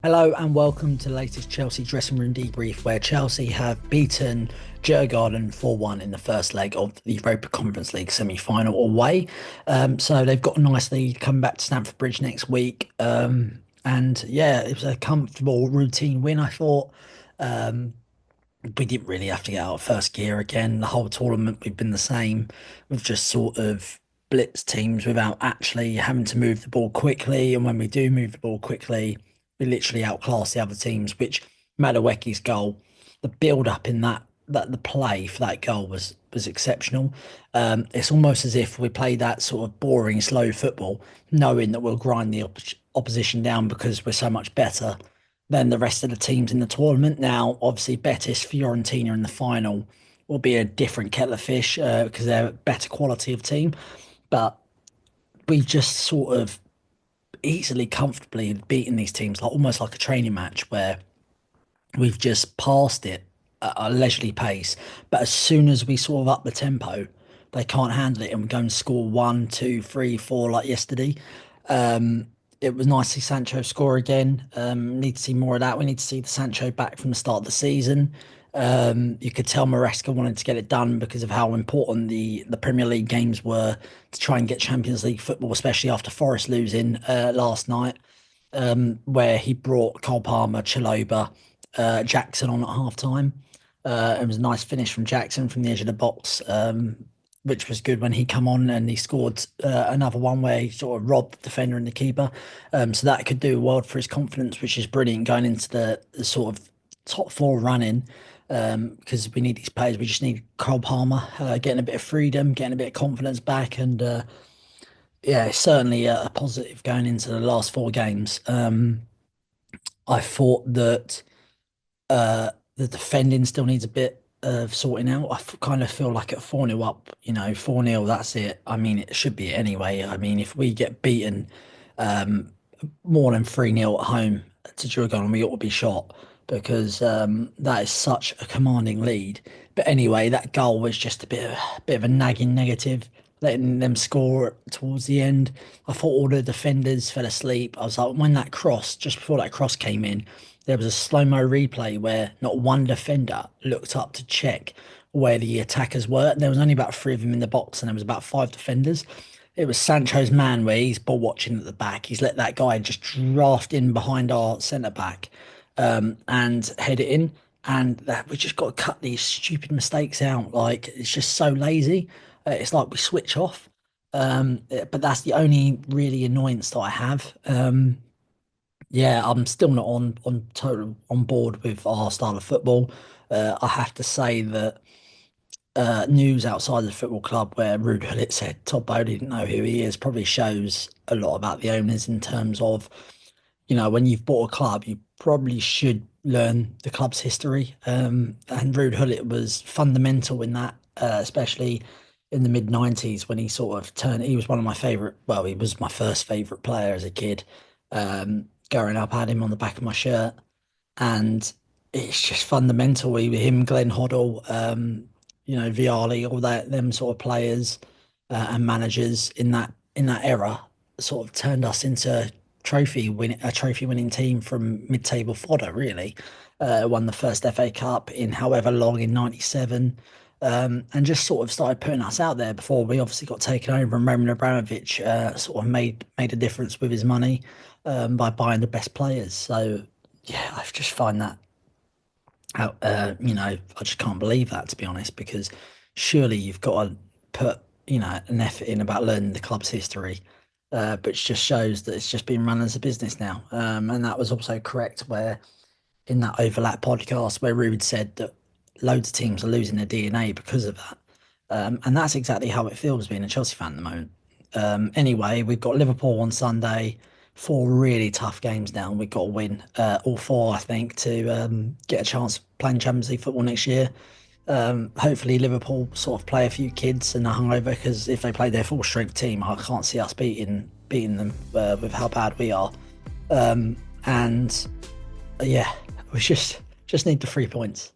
Hello and welcome to the latest Chelsea Dressing Room Debrief, where Chelsea have beaten Djurgården 4-1 in the first leg of the Europa Conference League semi-final away. So they've got a nice lead coming back to Stamford Bridge next week. And yeah, it was a comfortable routine win, I thought. Um, we didn't really have to get out of first gear again. The whole tournament, we've been the same. We've just sort of blitz teams without actually having to move the ball quickly. And when we do move the ball quickly, we literally outclass the other teams, which Madueke's goal, the build up in that the play for that goal was exceptional. It's almost as if we play that sort of boring, slow football, knowing that we'll grind the opposition down because we're so much better than the rest of the teams in the tournament. Now, obviously, Betis, Fiorentina in the final will be a different kettle of fish because they're a better quality of team. But we've just sort of easily, comfortably beaten these teams, like almost like a training match where we've just passed it at a leisurely pace. But as soon as we sort of up the tempo, they can't handle it and we go and score one, two, three, four like yesterday. Um, it was nice to see Sancho score again. Need to see more of that. We need to see the Sancho back from the start of the season. You could tell Maresca wanted to get it done because of how important the Premier League games were to try and get Champions League football, especially after Forest losing last night, where he brought Cole Palmer, Chiloba, Jackson on at half time. It was a nice finish from Jackson from the edge of the box, which was good when he come on and he scored another one where he sort of robbed the defender and the keeper. So that could do a world for his confidence, which is brilliant going into the sort of top four running. Because we need these players, we just need Cole Palmer getting a bit of freedom, getting a bit of confidence back, and yeah, it's certainly a positive going into the last four games. I thought that the defending still needs a bit of sorting out. Kind of feel like at 4-0 up, 4-0, that's it. I mean, it should be it anyway. I mean, if we get beaten um, more than 3-0 at home to Djurgården, we ought to be shot because that is such a commanding lead. But anyway, that goal was just a bit of a nagging negative, letting them score towards the end. I thought all the defenders fell asleep. I was like, when that cross, just before that cross came in, there was a slow-mo replay where not one defender looked up to check where the attackers were. There was only about three of them in the box, and there was about five defenders. It was Sancho's man where he's ball watching at the back. He's let that guy just draft in behind our centre back and head it in. And that we just got to cut these stupid mistakes out. Like it's just so lazy. It's like we switch off. But that's the only really annoyance that I have. Yeah, I'm still not on total on board with our style of football. I have to say that news outside the football club where Ruud Gullit said Todd Bowley didn't know who he is probably shows a lot about the owners in terms of, when you've bought a club, you probably should learn the club's history. And Ruud Gullit was fundamental in that, especially in the mid 90s when he sort of turned, he was one of my favorite, well, he was my first favorite player as a kid. Growing up, I had him on the back of my shirt, and it's just fundamental. Him, Glenn Hoddle, Viali, all that them sort of players and managers in that era sort of turned us into a trophy winning team from mid table fodder. Really, won the first FA Cup in however long in '97. And just sort of started putting us out there before we obviously got taken over, and Roman Abramovich sort of made a difference with his money by buying the best players. So yeah, I just find that out. I just can't believe that, to be honest, because surely you've got to put an effort in about learning the club's history. But it just shows that it's just been run as a business now. And that was also correct where in that overlap podcast where Rude said that loads of teams are losing their DNA because of that. And that's exactly how it feels being a Chelsea fan at the moment. Anyway, we've got Liverpool on Sunday, four really tough games now, and we've got to win all four, I think, to get a chance of playing Champions League football next year. Hopefully, Liverpool sort of play a few kids and are hungover because if they play their full strength team, I can't see us beating them with how bad we are. And yeah, we just need the 3 points.